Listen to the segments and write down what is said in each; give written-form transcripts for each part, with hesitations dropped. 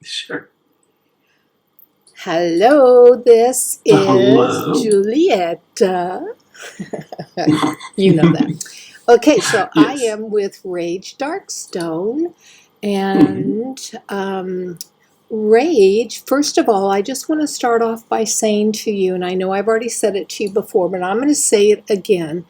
Sure. Hello, this is Hello. Juliet. You know that. Okay, so I Yes. am with Rage Darkstone. Hmm. And Rage, first of all, I just want to start off by saying to you, and I know I've already said it to you before, but I'm going to say it again.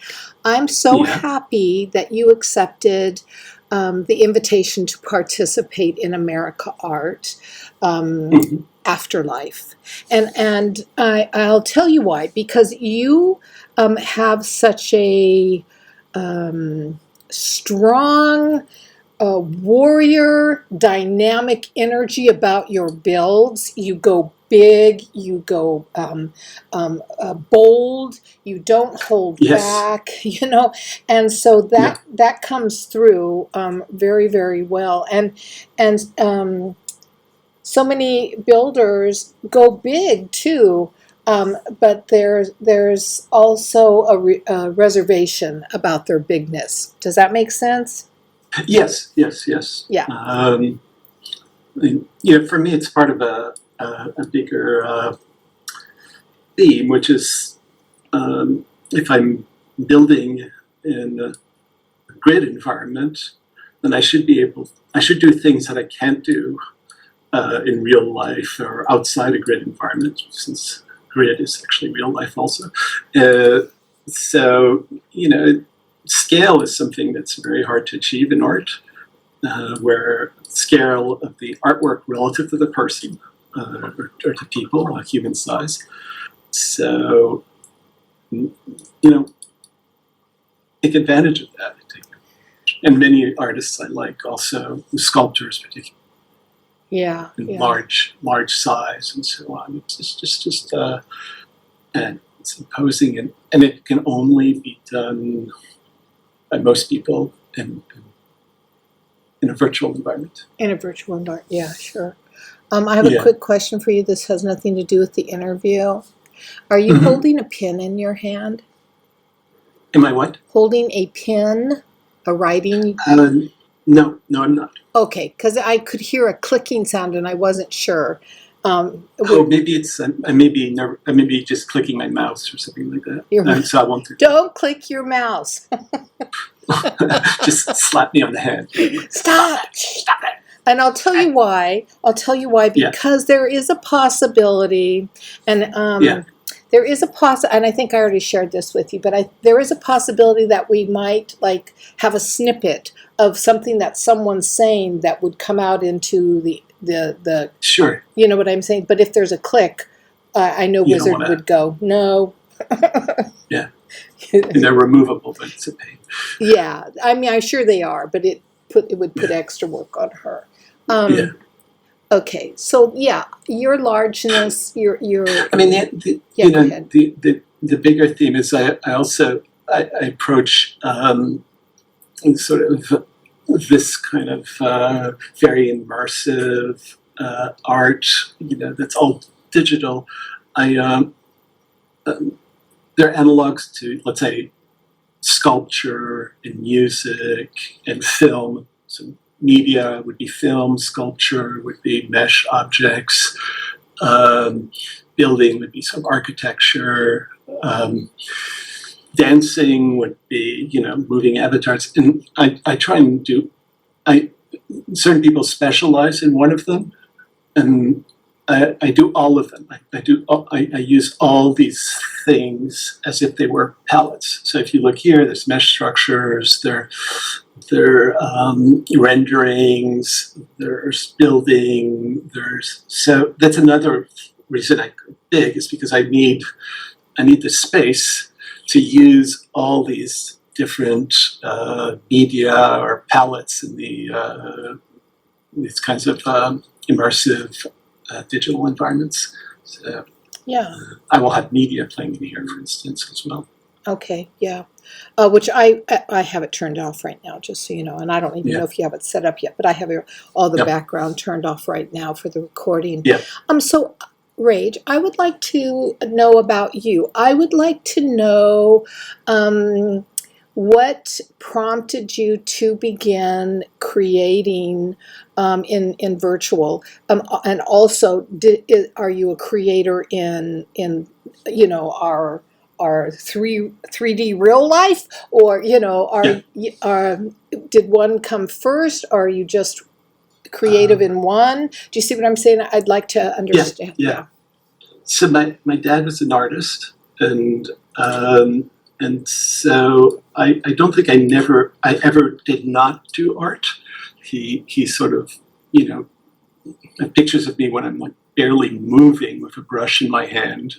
I'm so Yeah. happy that you accepted the invitation to participate in America Art. Hmm. Afterlife, and I'll tell you why, because you have such a um, strong warrior dynamic energy about your builds. You go big, you go bold, you don't hold Yes. back, and so Yeah. that comes through very, very well. And so many builders go big too. But there's also a reservation about their bigness. Does that make sense? Yes. Yes. Yes. Yeah. For me, it's part of a bigger theme, which is if I'm building in a grid environment, then I should do things that I can't do in real life or outside a grid environment, since grid is actually real life also. Uh, so, scale is something that's very hard to achieve in art, where scale of the artwork relative to the person or to people, human size. So, take advantage of that. And many artists I like also, sculptors particularly, Yeah, in yeah. large size and so on. It's just and it's imposing, and it can only be done by most people in a virtual environment. In a virtual environment. Yeah, sure. I have a Yeah. quick question for you. This has nothing to do with the interview. Are you Mm-hmm. holding a pen in your hand? Am I what? Holding a pen, a writing? Uh, no, no, I'm not. Okay, because I could hear a clicking sound and I wasn't sure. Oh, maybe it's I may be just clicking my mouse or something like that. Your, So I won't do don't click your mouse. that. Just slap me on the head. Stop Stop. it! Stop it! And I'll tell you why. I'll tell you why, Yeah, because there is a possibility, and yeah, there is a and I think I already shared this with you, but there is a possibility that we might like have a snippet of something that someone's saying that would come out into the sure. you know what I'm saying. But if there's a click, I know You don't want Wizard to. would go no. Yeah, and they're removable, but it's a pain. Yeah, I mean, I'm sure they are, but it would put Yeah, extra work on her. yeah. Um, Okay, so yeah, your largeness, I mean, the yeah, go ahead. the bigger theme is I approach sort of this kind of very immersive art, that's all digital. I um, they're analogs to, let's say, sculpture and music and film. So media would be film, sculpture would be mesh objects, um, building would be some architecture, um, dancing would be, moving avatars. And I try and I certain people specialize in one of them, and I do all of them. I use all these things as if they were palettes. So if you look here, there's mesh structures, there renderings, there's building, so that's another reason I go big, is because I need the space to use all these different media or palettes in these kinds of immersive digital environments. So Yeah, I will have media playing in here, for instance, as well. okay, yeah. Which I have it turned off right now, just so you know, and I don't even know Yeah. if you have it set up yet, but I have all the Yep. background turned off right now for the recording. Yeah. So Rage, I would like to know about you. I would like to know, um, what prompted you to begin creating in virtual? And also, are you a creator in our 3D real life, or Yeah. are did one come first, or are you just creative in one? Do you see what I'm saying? I'd like to Yeah. understand. Yeah. So my dad was an artist, and so I don't think I ever did not do art. He sort of, have pictures of me when I'm like barely moving with a brush in my hand,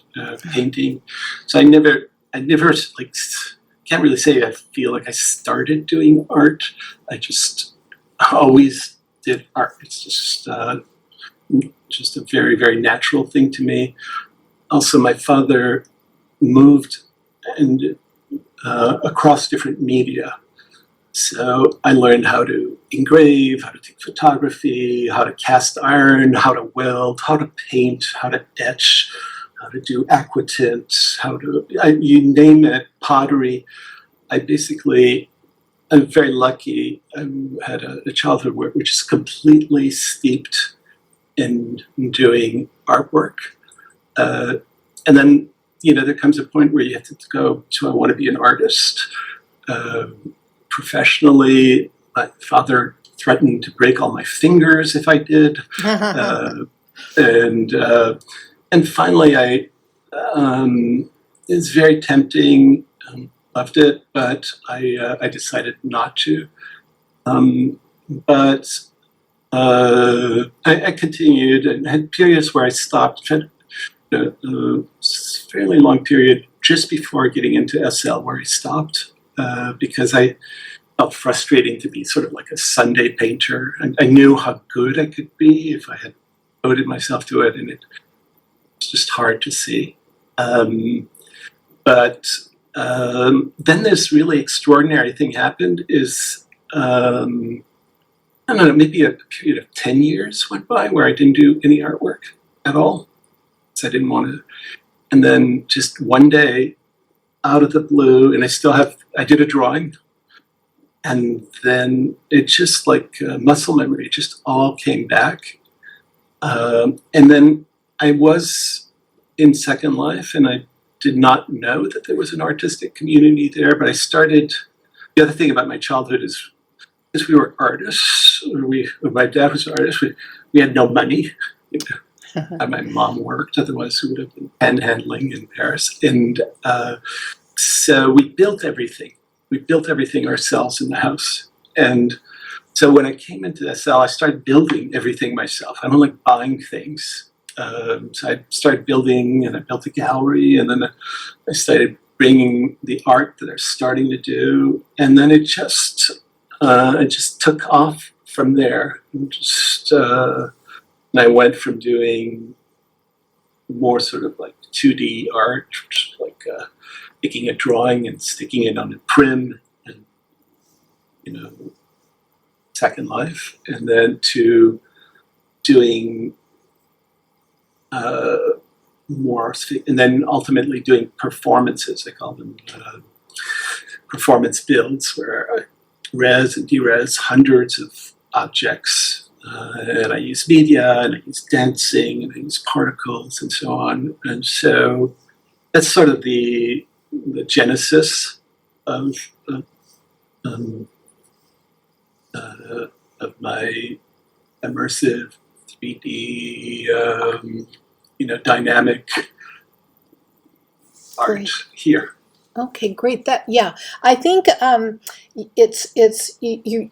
painting. So I never like, can't really say I feel like I started doing art. I just always did art. It's just a very, very natural thing to me. Also, my father moved and across different media. So I learned how to engrave, how to take photography, how to cast iron, how to weld, how to paint, how to etch, how to do aquatint, you name it, pottery. I basically, I'm very lucky. I had a childhood which is completely steeped in doing artwork. And then, there comes a point where you have to go to, I want to be an artist. Professionally, my father threatened to break all my fingers if I did. And and finally, it's very tempting, loved it, but I decided not to. But I continued and had periods where I stopped. Had a fairly long period just before getting into SL where I stopped because I felt frustrating to be sort of like a Sunday painter. And I knew how good I could be if I had devoted myself to it, and it's just hard to see. But then this really extraordinary thing happened is, I don't know, maybe a period of 10 years went by where I didn't do any artwork at all. So I didn't want to. And then just one day, out of the blue, and I did a drawing. And then it just like muscle memory, it just all came back. And then I was in Second Life, and I did not know that there was an artistic community there. But the other thing about my childhood is we were artists. My dad was an artist. We had no money. My mom worked, otherwise we would have been panhandling in Paris. And so we built everything. We built everything ourselves in the house. And so when I came into SL, I started building everything myself. I don't like buying things. So I started building, and I built a gallery, and then I started bringing the art that I was starting to do. And then it just took off from there. And I went from doing more sort of like 2D art, like taking a drawing and sticking it on a prim, and Second Life, and then to doing more, and then ultimately doing performances. I call them performance builds, where I res and de-res hundreds of objects. And I use media, and I use dancing, and I use particles, and so on. And so that's sort of the genesis of my immersive 3D, dynamic art Great. here. Okay, great. I think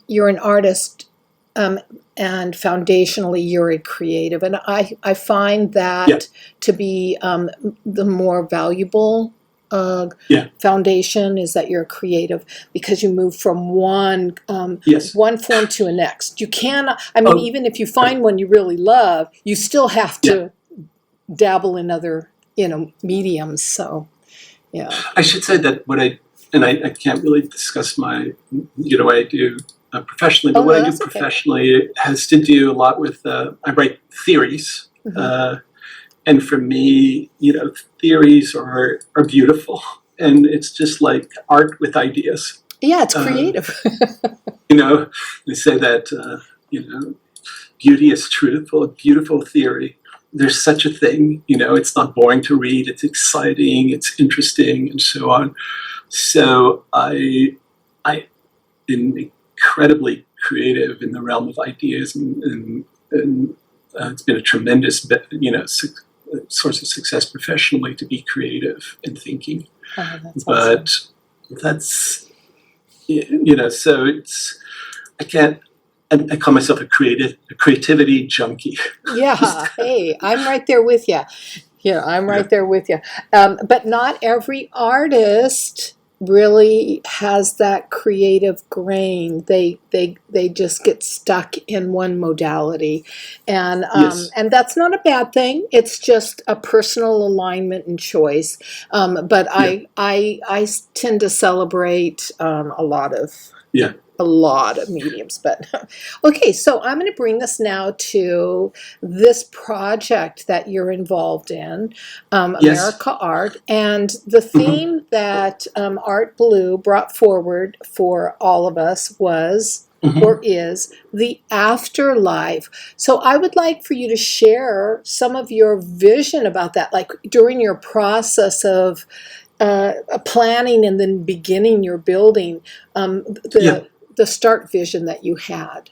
you're an artist, and foundationally you're a creative, and I find that to be the more valuable foundation is that you're creative, because you move from one form to the next. You can, even if you find one you really love, you still have to dabble in other mediums. So I should say that I can't really discuss my what I do professionally, but what I do professionally has to do a lot with I write theories. Mm-hmm. And for me, theories are beautiful, and it's just like art with ideas. Yeah, it's Uh, creative. they say that beauty is truth. Well, a beautiful theory. There's such a thing. It's not boring to read. It's exciting. It's interesting, and so on. So I am incredibly creative in the realm of ideas, and it's been a tremendous, source of success professionally to be creative and thinking. Oh, that's But awesome. that's so it's I can't. I call myself a creativity junkie. Yeah, hey, I'm right there with you. Yeah, I'm Yeah. right there with you. But not every artist really has that creative grain. They just get stuck in one modality, Yes. and that's not a bad thing. It's just a personal alignment and choice. But Yeah. I tend to celebrate Yeah. a lot of mediums. But okay, so I'm going to bring this now to this project that you're involved in, Yes. America Art, and the Hmm. theme that Art Blue brought forward for all of us was. Hmm. Or is the afterlife. So, I would like for you to share some of your vision about that, like during your process of planning and then beginning your building, Yeah. the start vision that you had,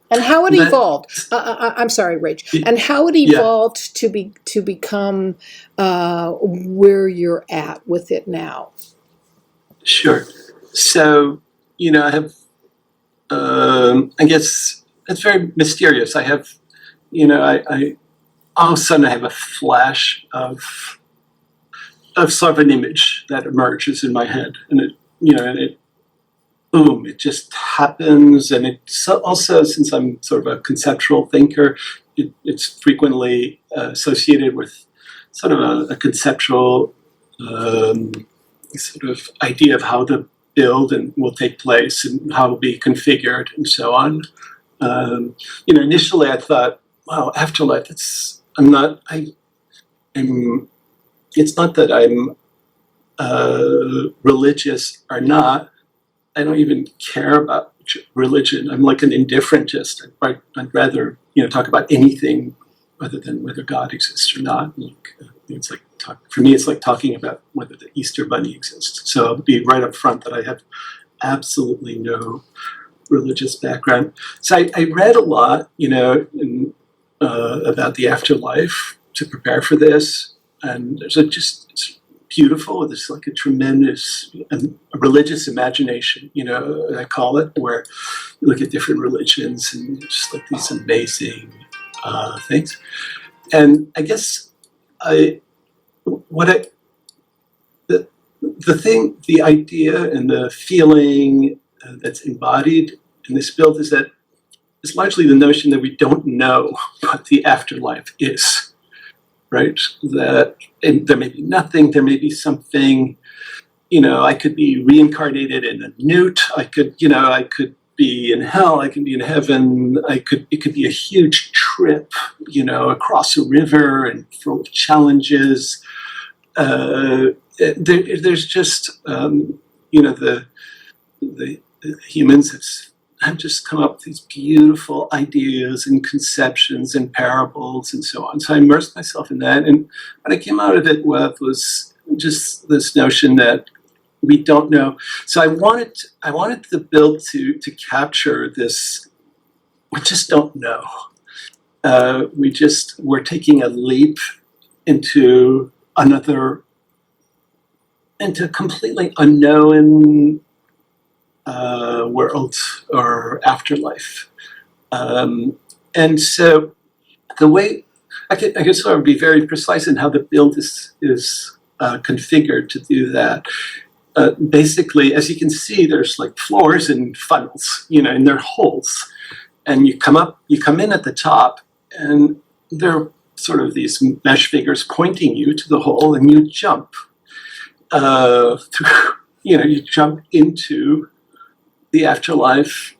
and how it That. evolved. I'm sorry, Rach, and how it Yeah. evolved to become where you're at with it now. Sure. So I have. I guess it's very mysterious. I have. I all of a sudden I have a flash of sort of an image that emerges in my head, and it boom, it just happens. And it's also, since I'm sort of a conceptual thinker, it's frequently associated with sort of a conceptual um, sort of idea of how the build and will take place and how it will be configured and so on. Initially I thought, wow, afterlife. I'm not. I'm. It's not that I'm religious or not. I don't even care about religion. I'm like an indifferentist. I'd rather talk about anything other than whether God exists or not. It's like for me, it's like talking about whether the Easter Bunny exists. So I'll be right up front that I have absolutely no religious background. So I read a lot, about the afterlife to prepare for this, and it's beautiful. There's like a tremendous a religious imagination, I call it, where you look at different religions and just like these amazing things. And I guess I what I the thing, the idea and the feeling that's embodied in this build is that it's largely the notion that we don't know what the afterlife is, right? That there may be nothing, there may be something. I could be reincarnated in a newt. I could be in hell. I can be in heaven. It could be a huge trip, across a river and full of challenges. There's just, the humans have just come up with these beautiful ideas and conceptions and parables and so on. So I immersed myself in that, and what I came out of it with was just this notion that we don't know. So I wanted the build to capture this. We just don't know. We're taking a leap into into completely unknown world or afterlife. And so the way I could sort of be very precise in how the build is configured to do that. Basically, as you can see, there's like floors and funnels, and they're holes. And you come in at the top, and there are sort of these mesh figures pointing you to the hole, and you jump through. You jump into the afterlife,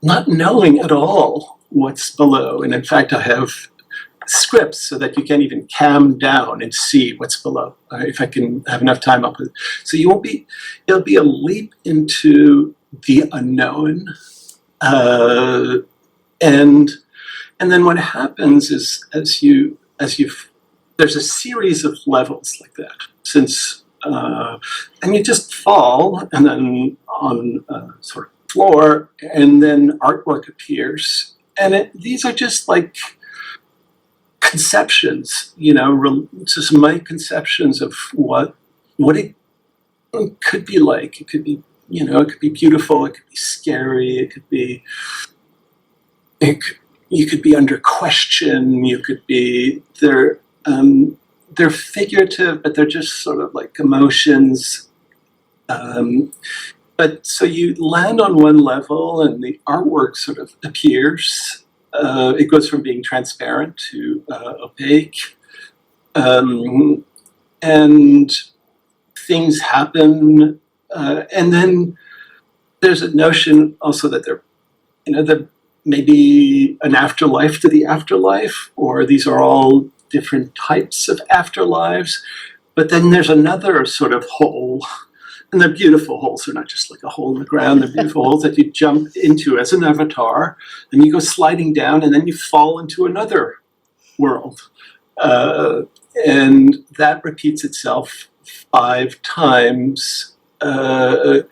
not knowing at all what's below. And in fact, I have scripts so that you can't even cam down and see what's below. If I can have enough time, I'll put it. So it'll be a leap into the unknown. And then what happens is there's a series of levels like that, and you just fall, and then on a sort of floor, and then artwork appears. And these are just like conceptions, just my conceptions of what it could be like. It could be, it could be beautiful, it could be scary, you could be under question, you could be they're figurative, but they're just sort of like emotions. But so you land on one level, and the artwork sort of appears. It goes from being transparent to opaque, and things happen. And then there's a notion also that there may be an afterlife to the afterlife, or these are all different types of afterlives. But then there's another sort of hole, and they're beautiful holes. They're not just like a hole in the ground. They're beautiful holes that you jump into as an avatar, and you go sliding down, and then you fall into another world. And that repeats itself 5 times, and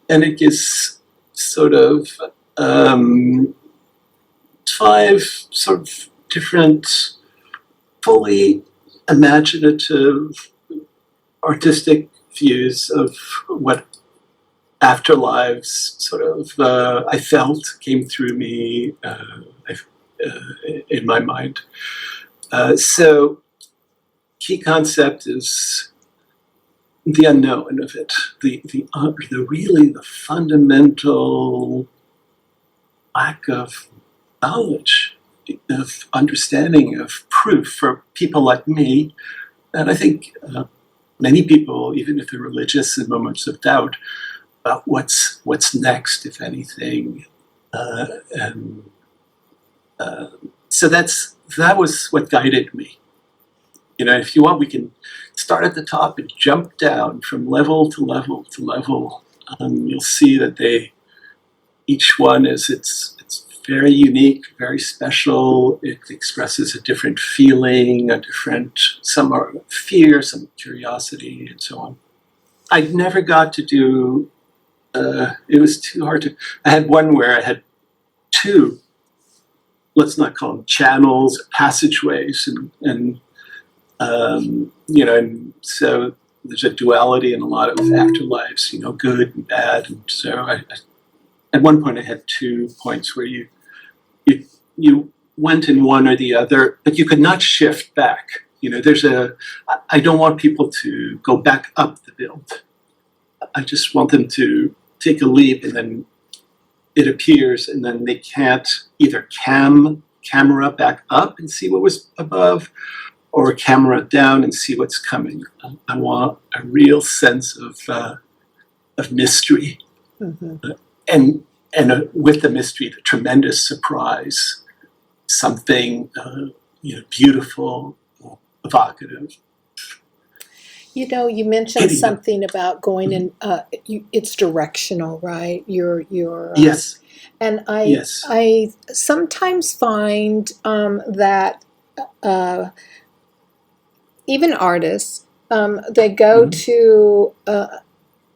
it gives sort of 5 sort of different, fully imaginative, artistic views of what afterlives sort of I felt came through me in my mind. So key concept is the unknown of it, the really the fundamental lack of knowledge, of understanding, of proof for people like me, and I think many people, even if they're religious, in moments of doubt about what's next, if anything, so that was what guided me. If you want, we can start at the top and jump down from level to level to level. You'll see that each one is it's very unique, very special. It expresses a different feeling, some are fear, some curiosity, and so on. I never got to do. It was too hard to. I had one where I had 2. Let's not call them channels, passageways, and and so there's a duality in a lot of afterlives, good and bad. And so at one point I had 2 points where you went in one or the other, but you could not shift back. I don't want people to go back up the build. I just want them to take a leap, and then it appears, and then they can't either camera back up and see what was above, or camera down and see what's coming. I want a real sense of mystery, and with the mystery, the tremendous surprise, something beautiful, evocative. You mentioned something about going in. It's directional, right? You're Yes. And Yes. I sometimes find that even artists, they go to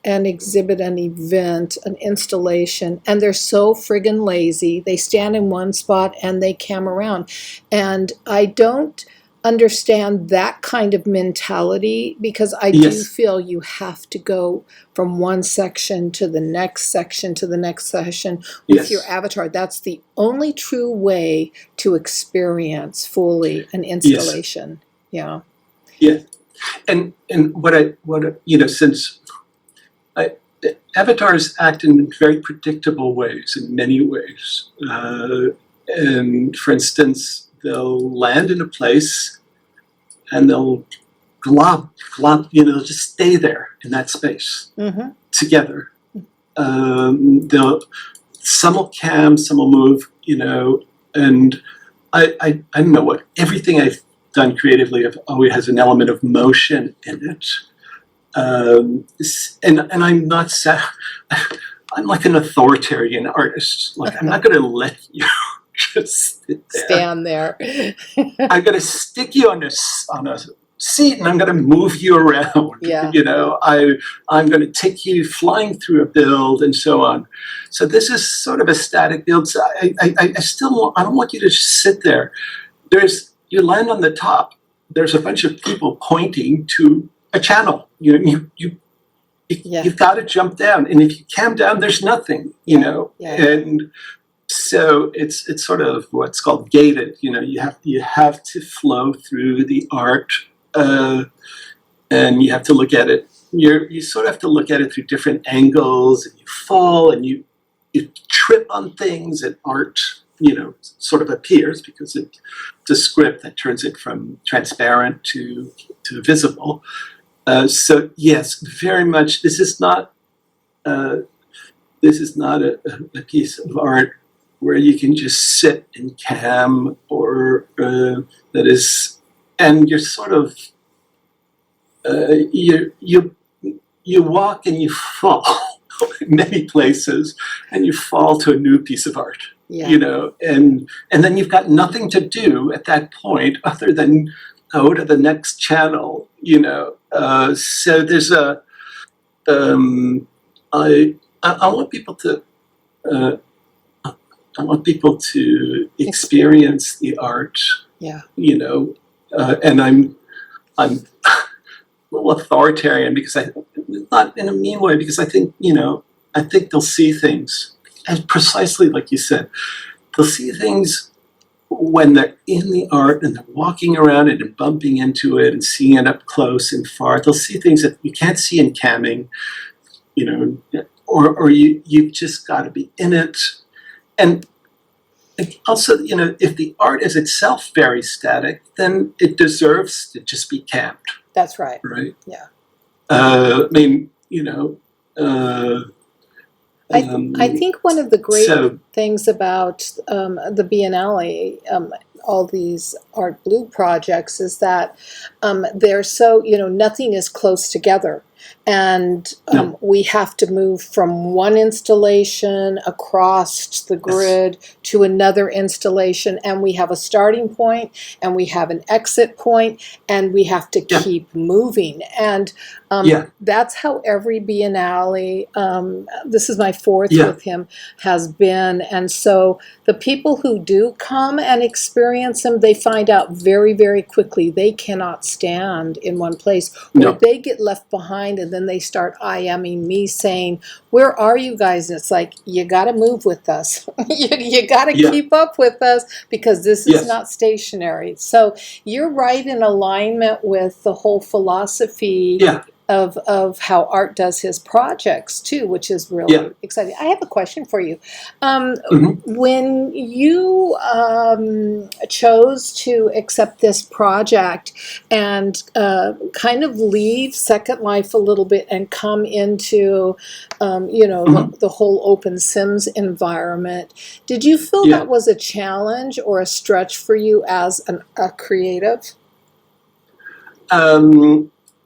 an exhibit, an event, an installation, and they're so friggin' lazy. They stand in one spot and they cam around. And I don't understand that kind of mentality, because I do feel you have to go from one section to the next section to the next section with your avatar. That's the only true way to experience fully an installation. Yeah. And since avatars act in very predictable ways, in many ways, and for instance, they'll land in a place and they'll glob, just stay there in that space together. Some will cam, some will move, and I don't know what, everything I've done creatively always has an element of motion in it. And I'm not, I'm like an authoritarian artist. Like, I'm not going to let you just sit there. Stand there. I'm going to stick you on a seat, and I'm going to move you around. Yeah. You know, I'm going to take you flying through a build and so on. So this is sort of a static build. So I still I don't want you to just sit there. You land on the top. There's a bunch of people pointing to a channel. You've got to jump down, and if you cam down, there's nothing. You know, and so it's sort of what's called gated. You know, you have to flow through the art, and you have to look at it. You sort of have to look at it through different angles, and you fall, and you trip on things, and art, you know, sort of appears because it's a script that turns it from transparent to visible. So yes, very much. This is not a piece of art where you can just sit and cam, or that is, and you're sort of you walk and you fall in many places, and you fall to a new piece of art. Yeah. You know, and then you've got nothing to do at that point other than go to the next channel. You know, so there's a I want people to experience the art. Yeah. You know, and I'm a little authoritarian because not in a mean way, because I think, you know, I think they'll see things, and precisely like you said, they'll see things when they're in the art and they're walking around it and bumping into it and seeing it up close and far. They'll see things that you can't see in camming, you know, or you've just got to be in it. And also, you know, if the art is itself very static, then it deserves to just be camped. That's right. Right? Yeah. I mean, you know, I think one of the great things about the Biennale, all these Art Blue projects, is that they're so, you know, nothing is close together. And we have to move from one installation across the grid to another installation, and we have a starting point, and we have an exit point, and we have to keep moving. And that's how every Biennale, this is my fourth with him, has been. And so the people who do come and experience them, they find out very, very quickly they cannot stand in one place, or they get left behind, and then they start IMing me saying, where are you guys? And it's like, you got to move with us. you got to keep up with us, because this is not stationary. So you're right in alignment with the whole philosophy of how Art does his projects too, which is really exciting. I have a question for you. When you chose to accept this project and kind of leave Second Life a little bit and come into, you know, the whole open Sims environment, did you feel that was a challenge or a stretch for you as a creative?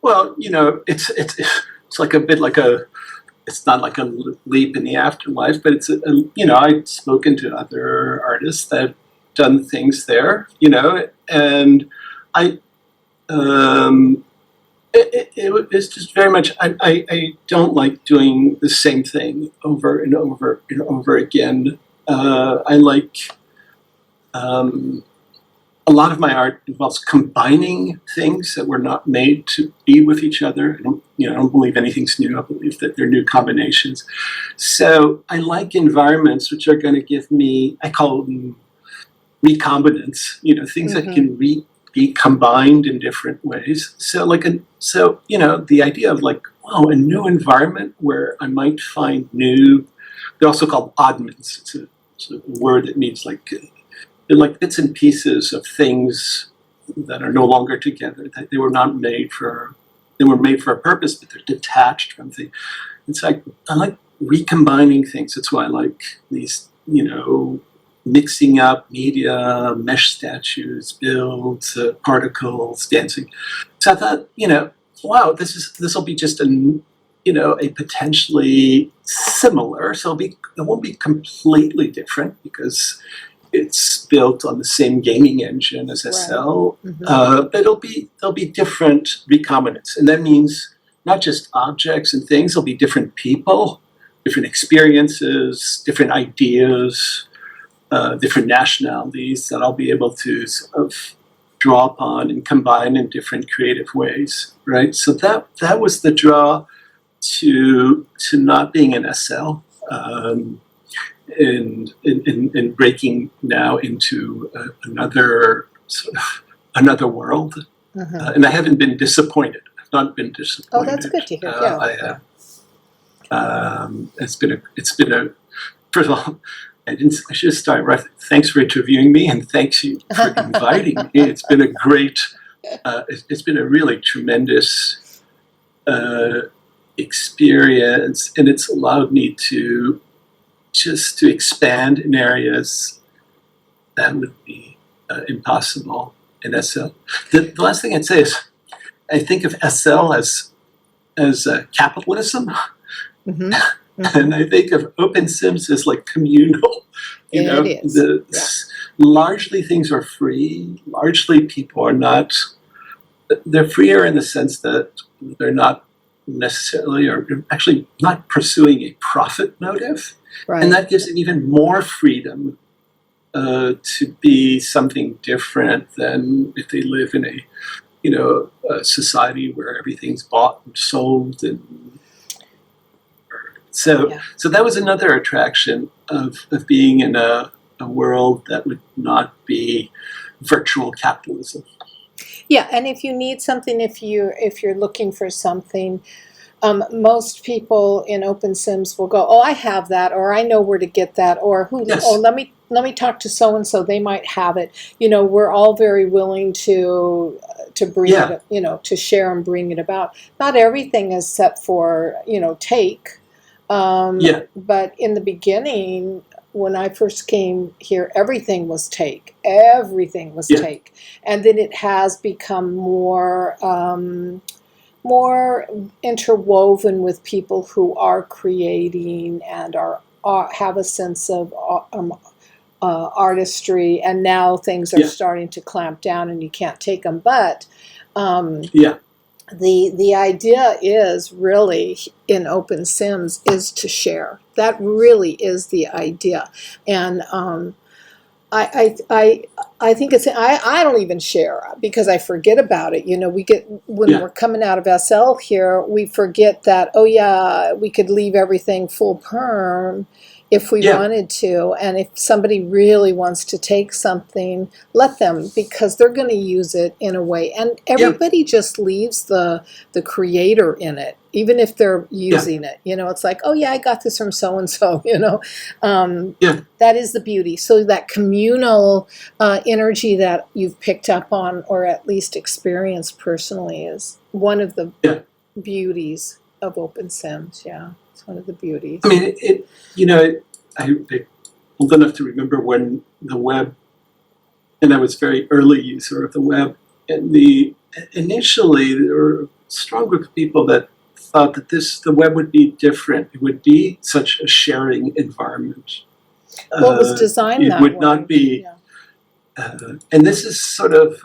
Well, you know, it's like a bit like it's not like a leap in the afterlife, but it's you know, I've spoken to other artists that have done things there, you know, and it's just very much, I don't like doing the same thing over and over and over again. I like a lot of my art involves combining things that were not made to be with each other. I don't believe anything's new. I believe that they're new combinations. So I like environments which are going to give me, I call them recombinants, you know, things that can be combined in different ways. So you know, the idea of like, wow, a new environment where I might find new, they're also called oddments. It's a word that means like, they're like bits and pieces of things that are no longer together. That they were not made for. They were made for a purpose, but they're detached from things. It's like I like recombining things. That's why I like these, you know, mixing up media, mesh statues, builds, particles, dancing. So I thought, wow, this will be just a potentially similar. So it won't be completely different because it's built on the same gaming engine as SL, but there'll be different recombinants, and that means not just objects and things. There'll be different people, different experiences, different ideas, different nationalities that I'll be able to sort of draw upon and combine in different creative ways, right? So that was the draw to not being an SL. And breaking now into another world, and I haven't been disappointed. I've not been disappointed. Oh, that's good to hear. Yeah, I have. It's been a. First of all, I should start right. Thanks for interviewing me, and thanks you for inviting me. It's been a great. It's been a really tremendous experience, and it's allowed me to expand in areas that would be impossible in SL. The last thing I'd say is I think of SL as capitalism, and I think of OpenSims as like communal. It is. Largely things are free. Largely people are not. They're freer in the sense that they're not necessarily, or actually not pursuing a profit motive. Right. And that gives it even more freedom to be something different than if they live in a society where everything's bought and sold. And so that was another attraction of being in a world that would not be virtual capitalism. Yeah, and if you need something, if you're looking for something, most people in OpenSims will go, "Oh, I have that," or "I know where to get that," or "Oh, let me talk to so and so, they might have it." We're all very willing to bring it, to share and bring it about. Not everything is set for take, but in the beginning, when I first came here, everything was take. Everything was take, and then it has become more interwoven with people who are creating and are have a sense of artistry, and now things are starting to clamp down and you can't take them. But the idea is really in OpenSims is to share. That really is the idea, and I think it's I don't even share because I forget about it. We get when we're coming out of SL here, we forget that we could leave everything full perm if we wanted to, and if somebody really wants to take something, let them, because they're going to use it in a way, and everybody just leaves the creator in it, even if they're using it. It's like, I got this from so and so. That is the beauty. So that communal energy that you've picked up on, or at least experienced personally, is one of the beauties of OpenSims. It's one of the beauties. I mean, I'm old enough to remember when the web, and I was a very early user of the web, and initially there were a strong group of people that thought that the web would be different. It would be such a sharing environment. Well, it was designed that way. It would not be, and this is sort of,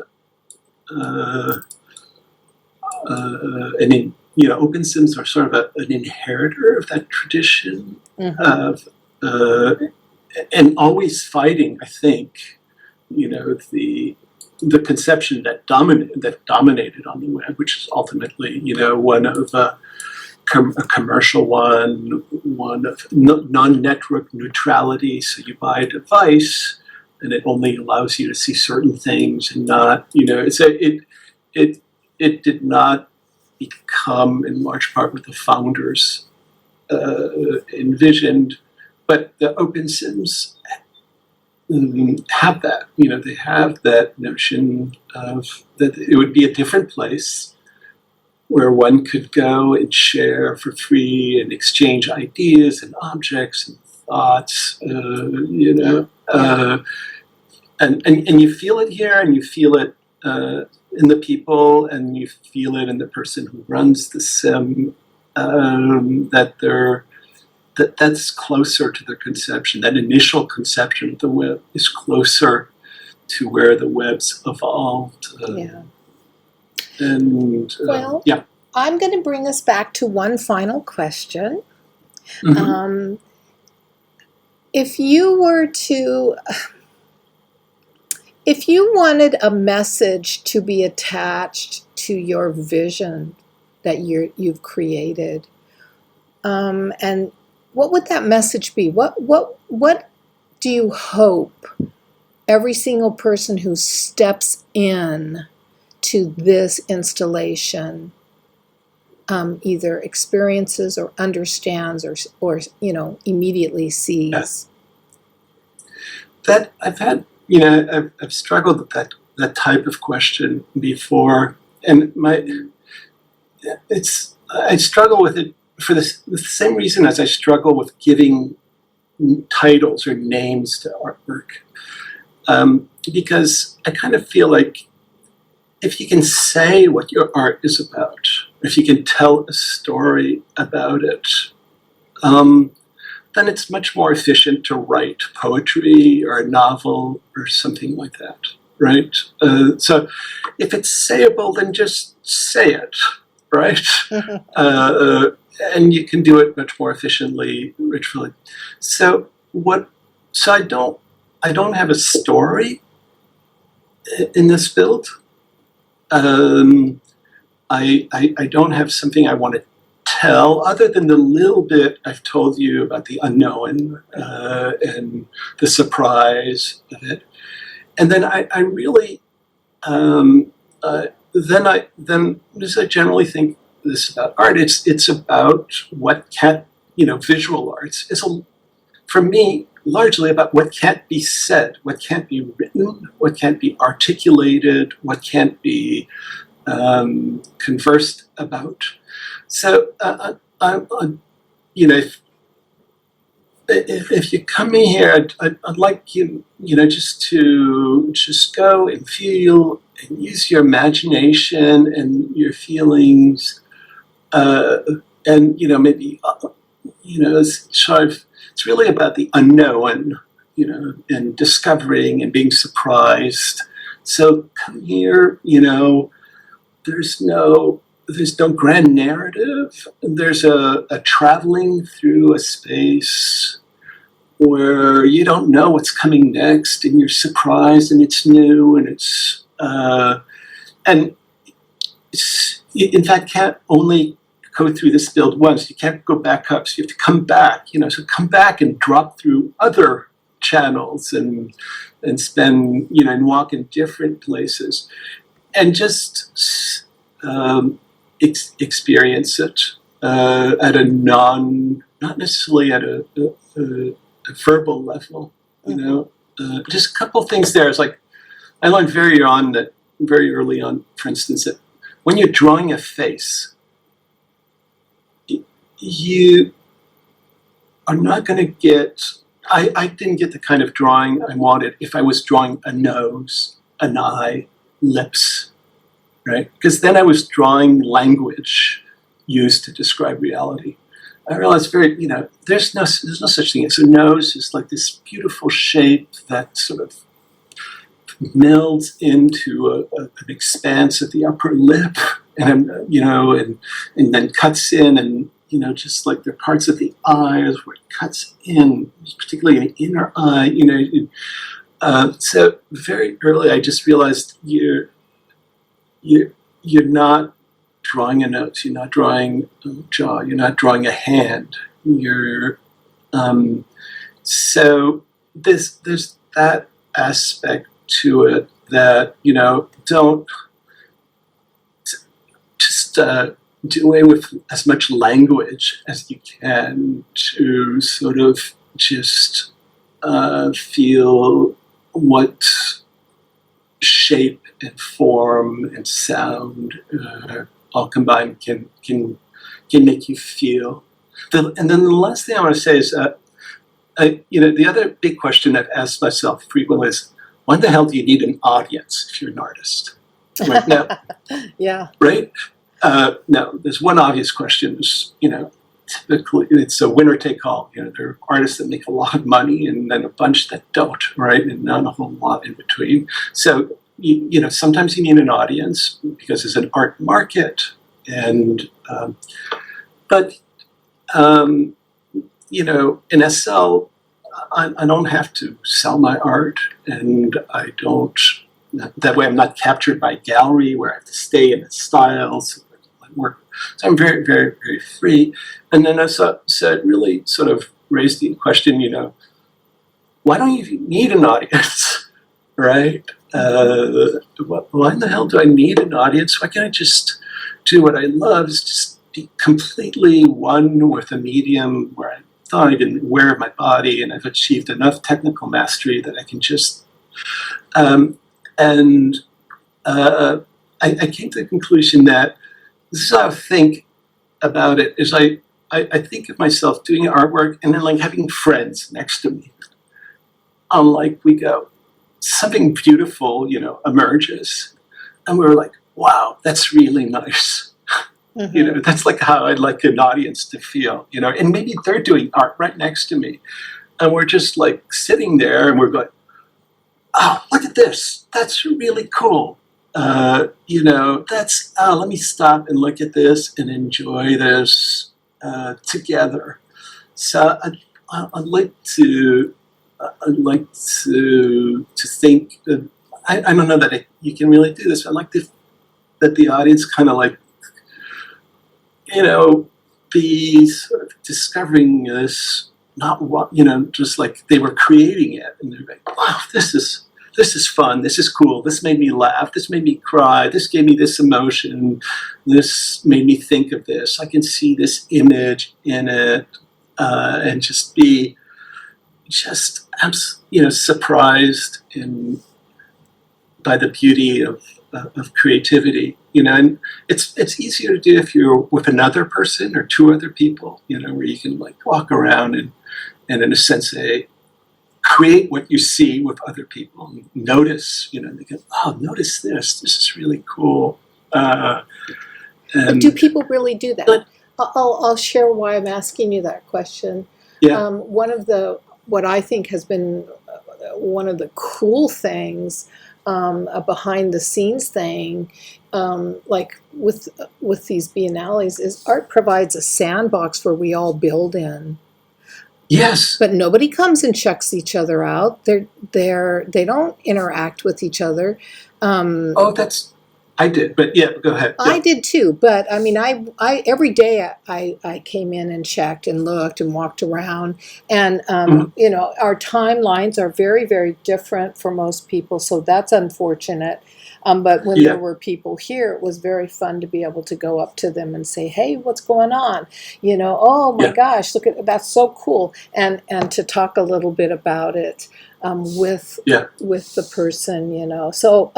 OpenSims are sort of an inheritor of that tradition of, and always fighting, I think, the conception that dominated on the web, which is ultimately, one of a commercial one of non-network neutrality. So you buy a device, and it only allows you to see certain things, and not, it did not become in large part what the founders envisioned, but the OpenSims have that. They have that notion of that it would be a different place where one could go and share for free and exchange ideas and objects thoughts, and you feel it here, and you feel it in the people, and you feel it in the person who runs the sim, that's closer to the conception. That initial conception of the web is closer to where the web's evolved. And Well, yeah. I'm going to bring us back to one final question. Mm-hmm. If you wanted a message to be attached to your vision that you've created, and what would that message be? What do you hope every single person who steps in to this installation either experiences or understands or immediately sees? That I've had, I've struggled with that type of question before, and I struggle with it for the same reason as I struggle with giving titles or names to artwork, because I kind of feel like if you can say what your art is about, if you can tell a story about it, then it's much more efficient to write poetry or a novel or something like that, right? So if it's sayable, then just say it, right? And you can do it much more efficiently, ritually. So I don't have a story in this build. I don't have something I want to tell, other than the little bit I've told you about the unknown and the surprise of it. And then I really, then as I generally think this about art, it's about what can't, visual arts is for me largely about what can't be said, what can't be written, what can't be articulated, what can't be conversed about. So, if you come in here, I'd like you, just to just go and feel and use your imagination and your feelings, and maybe it's really about the unknown, and discovering and being surprised. So come here, there's no grand narrative. There's a traveling through a space where you don't know what's coming next, and you're surprised, and it's new, and in fact can't only go through this build once. You can't go back up, so you have to come back. So come back and drop through other channels and spend and walk in different places, and just experience it at a not necessarily at a verbal level. Just a couple things there. It's like I learned very early on, for instance, that when you're drawing a face, you are not going to get. I didn't get the kind of drawing I wanted if I was drawing a nose, an eye, lips, right? Because then I was drawing language used to describe reality. I realized there's no such thing as a nose. It's like this beautiful shape that sort of melds into an expanse at the upper lip, and and then cuts in, and just like the parts of the eyes where it cuts in, particularly in the inner eye. So very early, I just realized you're not drawing a nose, you're not drawing a jaw, you're not drawing a hand. So there's that aspect to it that don't just do away with as much language as you can to sort of just feel what shape and form and sound all combined can make you feel. And then the last thing I want to say is the other big question I've asked myself frequently is, why the hell do you need an audience if you're an artist? Right now, Yeah. right? No, there's one obvious question. Is, typically it's a winner take all. There are artists that make a lot of money, and then a bunch that don't, right? And not a whole lot in between. So sometimes you need an audience because there's an art market, and but in SL, I don't have to sell my art, and I don't. That way, I'm not captured by a gallery where I have to stay in a style. So I'm very, very, very free. And then so it really sort of raised the question, why don't you need an audience, right? Why in the hell do I need an audience? Why can't I just do what I love? Is just be completely one with a medium where I'm not even aware of my body, and I've achieved enough technical mastery that I can just. I came to the conclusion that this is how I think about it. Is I think of myself doing artwork and then like having friends next to me. We go, something beautiful, emerges, and we're like, wow, that's really nice. Mm-hmm. That's like how I'd like an audience to feel, and maybe they're doing art right next to me. And we're just like sitting there and we're going, oh, look at this. That's really cool. Let me stop and look at this and enjoy this together. So I'd like to think, I don't know that you can really do this. I'd like that the audience kind of be sort of discovering this, not just like they were creating it, and they're like, wow, this is fun, this is cool, this made me laugh, this made me cry, this gave me this emotion, this made me think of this, I can see this image in it, and just be surprised by the beauty of creativity, and it's easier to do if you're with another person or two other people, where you can like walk around and in a sense create what you see with other people. And notice, they go, oh, notice this is really cool. But do people really do that? But, I'll share why I'm asking you that question. Yeah. What I think has been one of the cool things, a behind the scenes thing, like with these biennales, is art provides a sandbox where we all build in. Yes. But nobody comes and checks each other out. They don't interact with each other. I did, but yeah, go ahead. Yeah. I did too, but I mean, I every day I came in and checked and looked and walked around, and our timelines are very, very different for most people, so that's unfortunate. But when there were people here, it was very fun to be able to go up to them and say, "Hey, what's going on?" Oh my gosh, look at that's so cool, and to talk a little bit about it with the person, So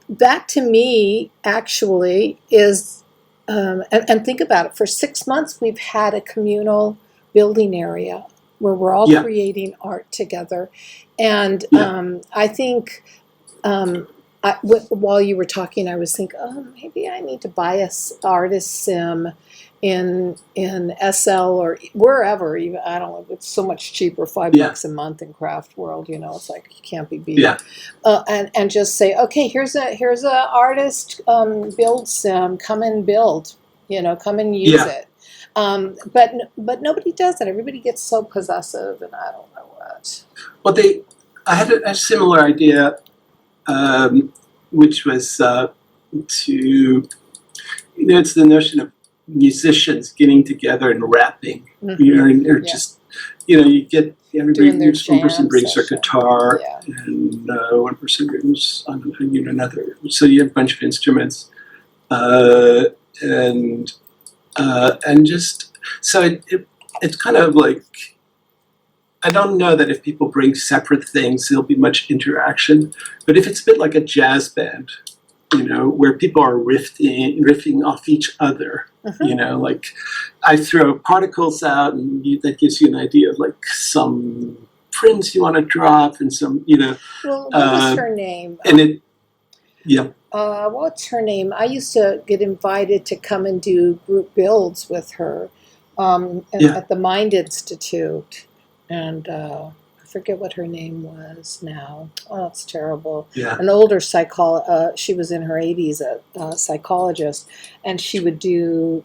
that to me actually is, and think about it. For 6 months, we've had a communal building area where we're all creating art together, and I think. While you were talking, I was thinking, oh, maybe I need to buy a artist sim in SL or wherever. Even I don't know. It's so much cheaper, $5 a month in Craft World. It's like you can't be beat. Yeah. And just say, okay, here's a artist build sim. Come and build. Come and use it. But nobody does that. Everybody gets so possessive, and I don't know what. Well, I had a similar idea. Which was it's the notion of musicians getting together and rapping, or just, you get everybody, one person brings their guitar, and one person brings another, so you have a bunch of instruments, and just, so it's kind of like, I don't know that if people bring separate things, there'll be much interaction. But if it's a bit like a jazz band, where people are riffing off each other, Mhm. You know, like I throw particles out, and that gives you an idea of like some prints you want to drop, and some, Well, what was uh, her name? and it, yeah, What's her name? I used to get invited to come and do group builds with her yeah, at the Mind Institute, and I forget what her name was now. Oh, it's terrible. yeah, An older she was in her 80s, a psychologist, and she would do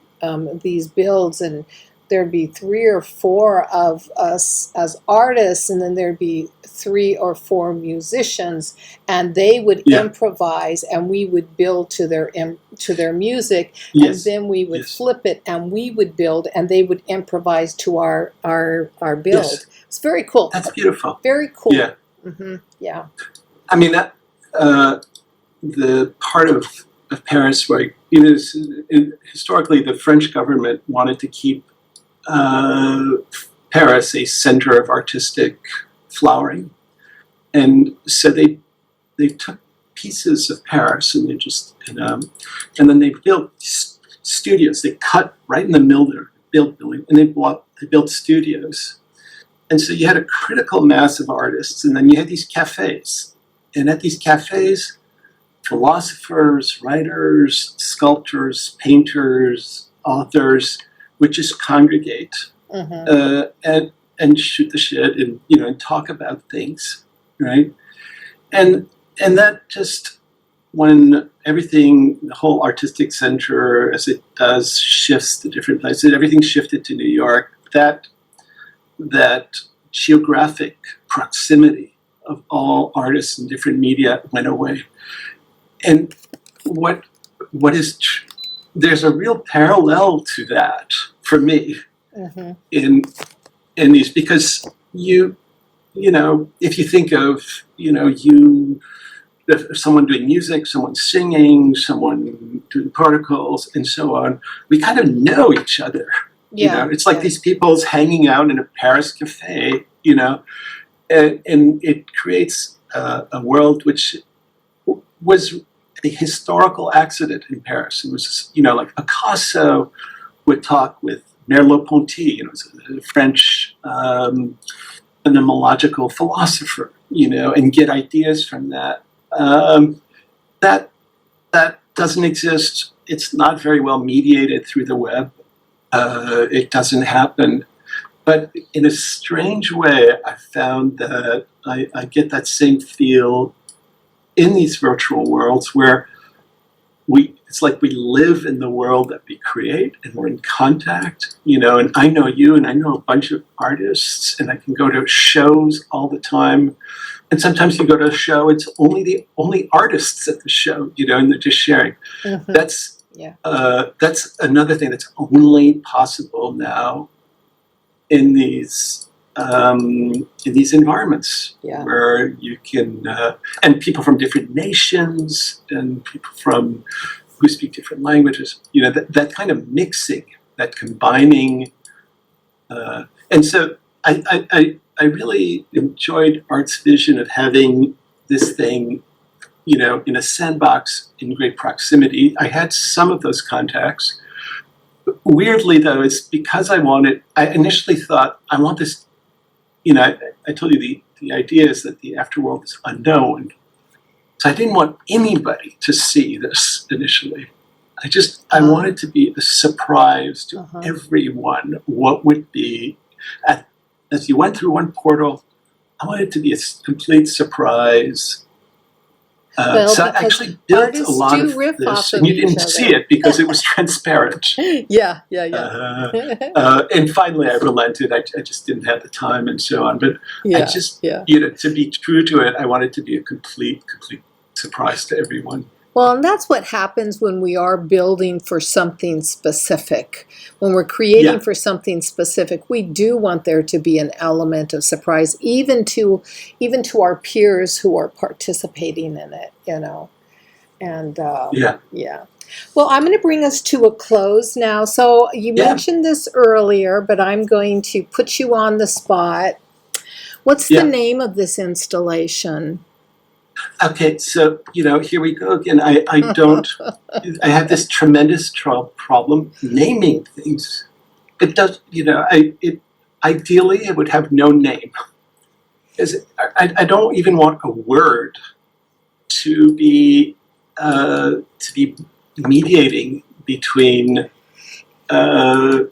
these builds, and there'd be three or four of us as artists, and then there'd be three or four musicians, and they would yeah, improvise, and we would build to their music, and yes, then we would yes, flip it, and we would build, and they would improvise to our build. yes. It's very cool. That's beautiful. Very cool. Yeah, Yeah. I mean that the part of Paris where historically the French government wanted to keep uh, Paris a center of artistic flowering, and so they took pieces of Paris and and then they built studios. They cut right in the middle there, building, and they built studios. And so you had a critical mass of artists, and then you had these cafes. And at these cafes, philosophers, writers, sculptors, painters, authors would just congregate Mm-hmm. and shoot the shit, and talk about things, right? And that just, when everything, the whole artistic center, as it does, shifts to different places, everything shifted to New York. That geographic proximity of all artists and different media went away. And what is there's a real parallel to that for me Mm-hmm. in these, because if you think of someone doing music, someone singing, someone doing particles, and so on, we kind of know each other. Yeah. It's like these people's hanging out in a Paris cafe, and it creates a world which was a historical accident in Paris. It was, like Picasso would talk with Merleau-Ponty, a French phenomenological philosopher, and get ideas from that. That doesn't exist. It's not very well mediated through the web. It doesn't happen. But in a strange way, I found that I get that same feel in these virtual worlds where it's like we live in the world that we create, and we're in contact, and I know you, and I know a bunch of artists, and I can go to shows all the time. And sometimes you go to a show, it's only the only artists at the show, and they're just sharing. Mm-hmm. That's Yeah. That's another thing that's only possible now in these environments, Yeah. where you can and people from different nations and people from who speak different languages, that kind of mixing, that combining, and so I really enjoyed Art's vision of having this thing, in a sandbox in great proximity. I had some of those contacts. Weirdly, though, it's because I initially thought, I want this, I told you the idea is that the afterworld is unknown. So I didn't want anybody to see this initially. I wanted to be a surprise to everyone. What would be, as you went through one portal, I wanted it to be a complete surprise. So I actually built a lot of this, and you didn't see it because it was transparent. Yeah. And finally, I relented. I just didn't have the time, and so on. But to be true to it, I wanted it to be a complete surprise to everyone. Well, and that's what happens when we are building for something specific. When we're creating for something specific, we do want there to be an element of surprise, even to our peers who are participating in it, And yeah. Well, I'm going to bring us to a close now. So you mentioned this earlier, but I'm going to put you on the spot. What's the name of this installation? Okay, so here we go again. I don't. I have this tremendous problem naming things. It does. Ideally, it would have no name. I don't even want a word to be mediating between the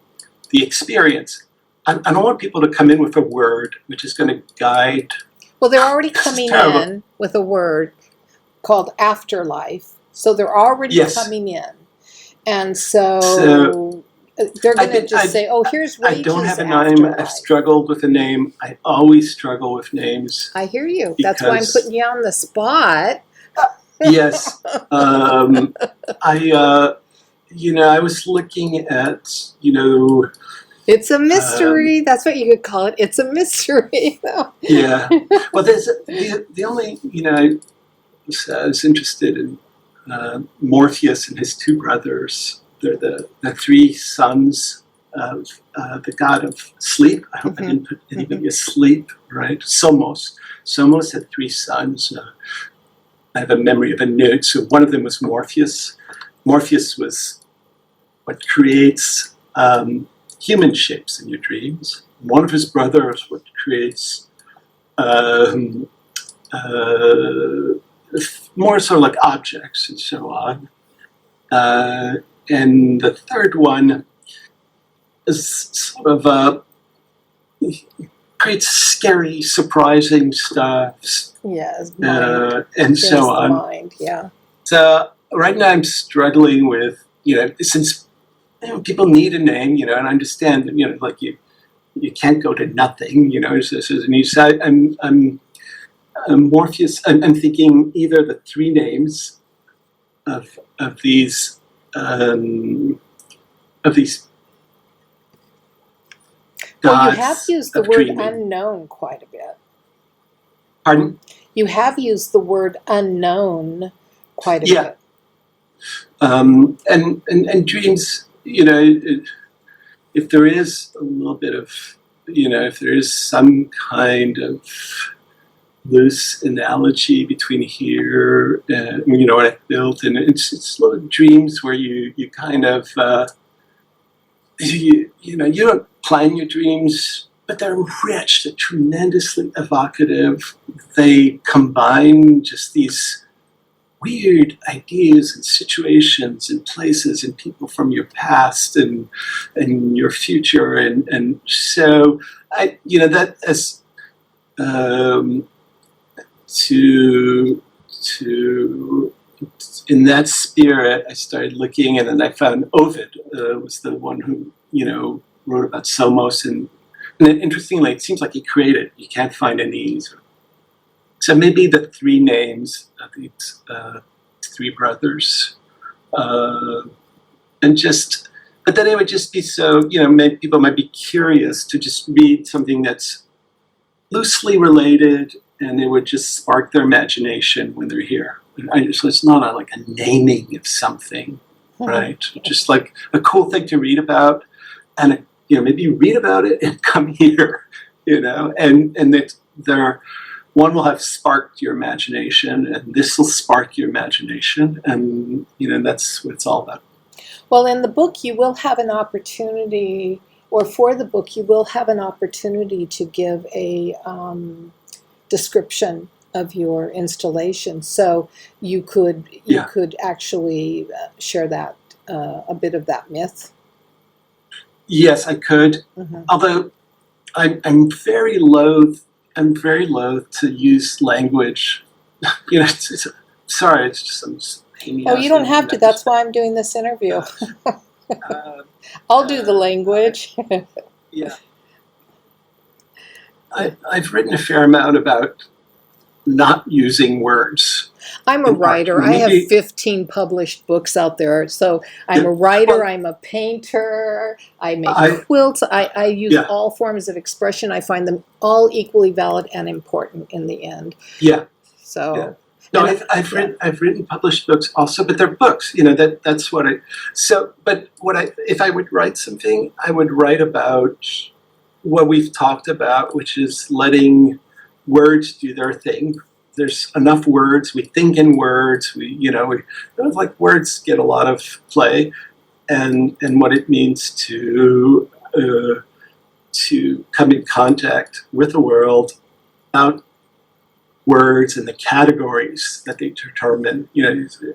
experience. I don't want people to come in with a word which is going to guide. Well, they're already This is coming terrible. in with a word called afterlife. So they're already Yes. coming in. And so they're going to just say, oh, here's I don't Rage's have a name. afterlife. I've struggled with a name. I always struggle with names. I hear you. That's why I'm Because- putting you on the spot. Yes. I was looking at, It's a mystery. That's what you could call it. It's a mystery. yeah. Well, there's the only, I was interested in Morpheus and his two brothers. They're the three sons of the god of sleep. I hope I didn't put anybody asleep, right? Somos. Somos had three sons. I have a memory of a note. So one of them was Morpheus. Morpheus was what creates human shapes in your dreams. One of his brothers what creates more sort of like objects and so on. And the third one is sort of creates scary, surprising stuff. Yes, mind. And so on. Mind, yeah. So right now I'm struggling with, since people need a name, and I understand that, like you can't go to nothing, This is a new side. I'm Morpheus. I'm thinking either the three names of these gods. Well, you have used the word dreaming. unknown quite a bit. Pardon? You have used the word unknown quite a bit. And dreams, if there is a little bit of, if there is some kind of loose analogy between here and, what I've built, and it's little dreams where you kind of, you don't plan your dreams, but they're rich, they're tremendously evocative. They combine just these weird ideas and situations and places and people from your past and your future, and so that as to in that spirit, I started looking, and then I found Ovid was the one who wrote about Somos, and then interestingly, it seems like he created. You can't find any. So maybe the three names of these three brothers, and just, but then it would just be so, maybe people might be curious to just read something that's loosely related, and it would just spark their imagination when they're here. So it's not like a naming of something, right? Just like a cool thing to read about, and maybe you read about it and come here, and that they're. One will have sparked your imagination, and this will spark your imagination, and that's what it's all about. Well, in the book, you will have an opportunity, or for the book, you will have an opportunity to give a description of your installation. So you could actually share that a bit of that myth. Yes, I could. Mm-hmm. Although I'm very loath to use language. Sorry, it's just you don't have to. That's why I'm doing this interview. I'll do the language. Yeah. I've written a fair amount about not using words. I'm a writer. I have 15 published books out there. So I'm a writer, I'm a painter, I make quilts, I use all forms of expression. I find them all equally valid and important in the end. Yeah. So no, I've written published books also, but they're books. That's what if I would write something, I would write about what we've talked about, which is letting words do their thing, there's enough words. We think in words. Like words get a lot of play, and what it means to come in contact with the world without words and the categories that they determine.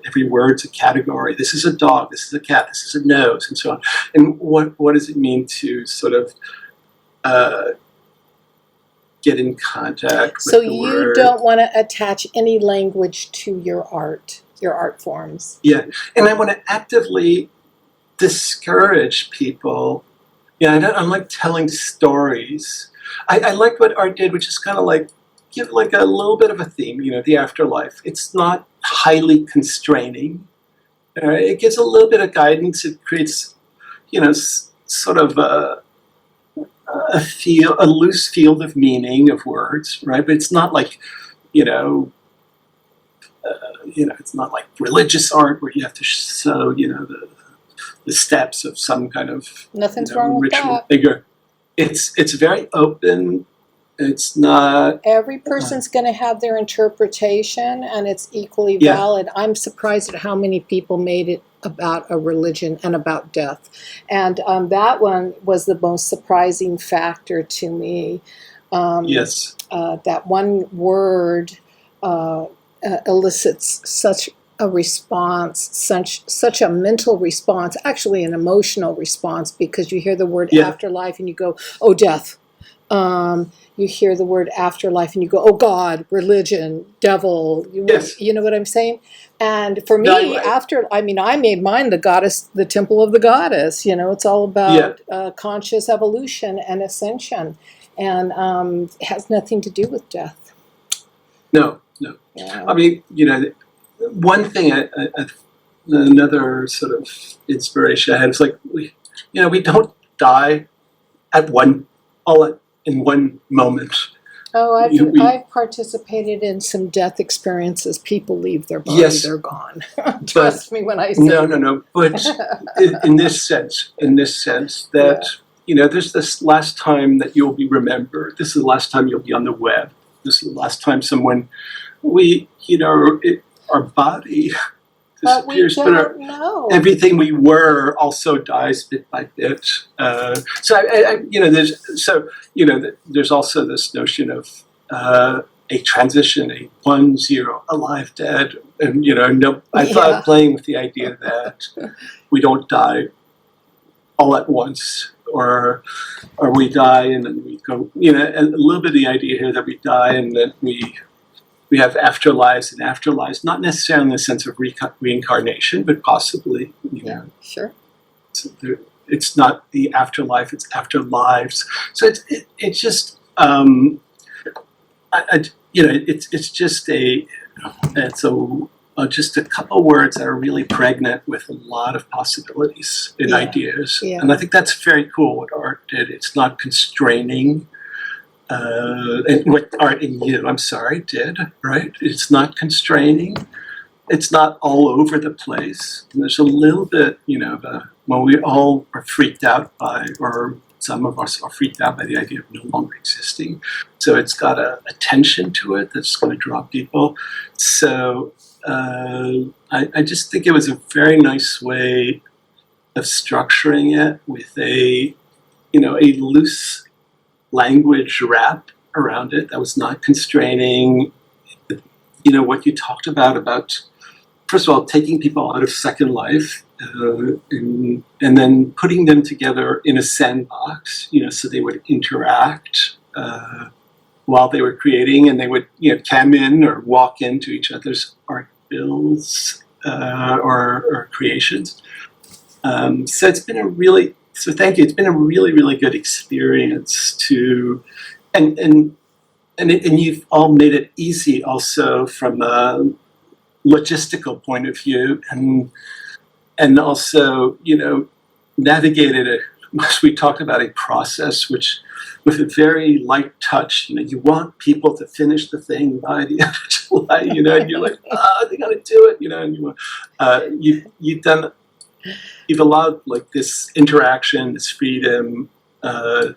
Every word's a category. This is a dog. This is a cat. This is a nose, and so on. And what does it mean to sort of get in contact with the word? So you don't want to attach any language to your art forms. Yeah, and I want to actively discourage people. Yeah, I'm like telling stories. I like what art did, which is kind of like give like a little bit of a theme, the afterlife. It's not highly constraining. It gives a little bit of guidance. It creates, sort of a loose field of meaning of words, right? But it's not like, it's not like religious art where you have to show, the steps of some kind of Nothing's wrong with ritual that. figure. It's very open. It's not. Every person's going to have their interpretation, and it's equally Yeah. valid. I'm surprised at how many people made it about a religion and about death. And that one was the most surprising factor to me. Yes. That one word elicits such a response, such a mental response, actually an emotional response, because you hear the word afterlife and you go, oh, death. You hear the word afterlife and you go, oh God, religion, devil. You know what I'm saying? And for me, I made mine the goddess, the temple of the goddess. It's all about conscious evolution and ascension, and it has nothing to do with death. No. Yeah. I mean, one thing, another sort of inspiration I had is like, we don't die in one moment. Oh, I've participated in some death experiences. People leave their body, they're gone. Trust me when I say no. But in this sense that there's this last time that you'll be remembered. This is the last time you'll be on the web. This is the last time our body disappears, but we don't know. Everything we were also dies bit by bit. There's also this notion of a transition, a 1-0, alive, dead, and I thought playing with the idea that we don't die all at once, or we die and then we go. And a little bit of the idea here that we die and then we have afterlives and afterlives, not necessarily in the sense of reincarnation, but possibly, Sure. It's not the afterlife; it's afterlives. So it's just, it's just a couple words that are really pregnant with a lot of possibilities and ideas, and I think that's very cool what art did. It's not constraining. And what art in you, did, right? It's not constraining. It's not all over the place. And there's a little bit, when we all are freaked out by, or some of us are freaked out by the idea of no longer existing. So it's got a tension to it that's going to draw people. So I just think it was a very nice way of structuring it with a loose language wrap around it that was not constraining. What you talked about first of all taking people out of Second Life and then putting them together in a sandbox, so they would interact while they were creating, and they would come in or walk into each other's art builds or creations. So it's been thank you. It's been a really, really good experience and you've all made it easy also from a logistical point of view, and also navigated it. We talked about a process which, with a very light touch, you want people to finish the thing by the end of July, and you're like, they got to do it, and you've allowed like this interaction, this freedom to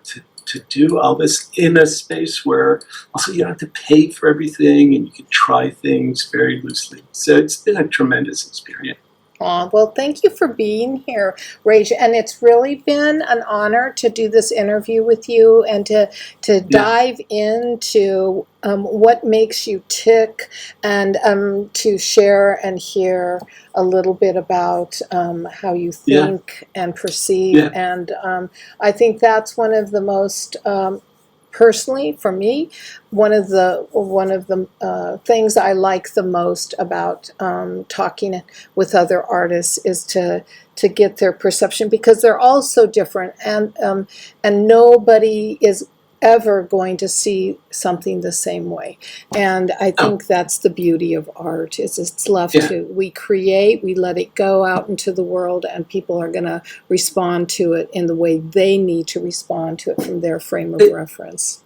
to do all this in a space where also you don't have to pay for everything and you can try things very loosely. So it's been a tremendous experience. Well, thank you for being here, Rach. And it's really been an honor to do this interview with you and to Yeah. dive into what makes you tick and to share and hear a little bit about how you Yeah. think and perceive. Yeah. And I think that's one of the most personally, for me, one of the things I like the most about talking with other artists is to get their perception, because they're all so different, and nobody is ever going to see something the same way. And I think that's the beauty of art, is it's left to, we create, we let it go out into the world, and people are going to respond to it in the way they need to respond to it from their frame of reference.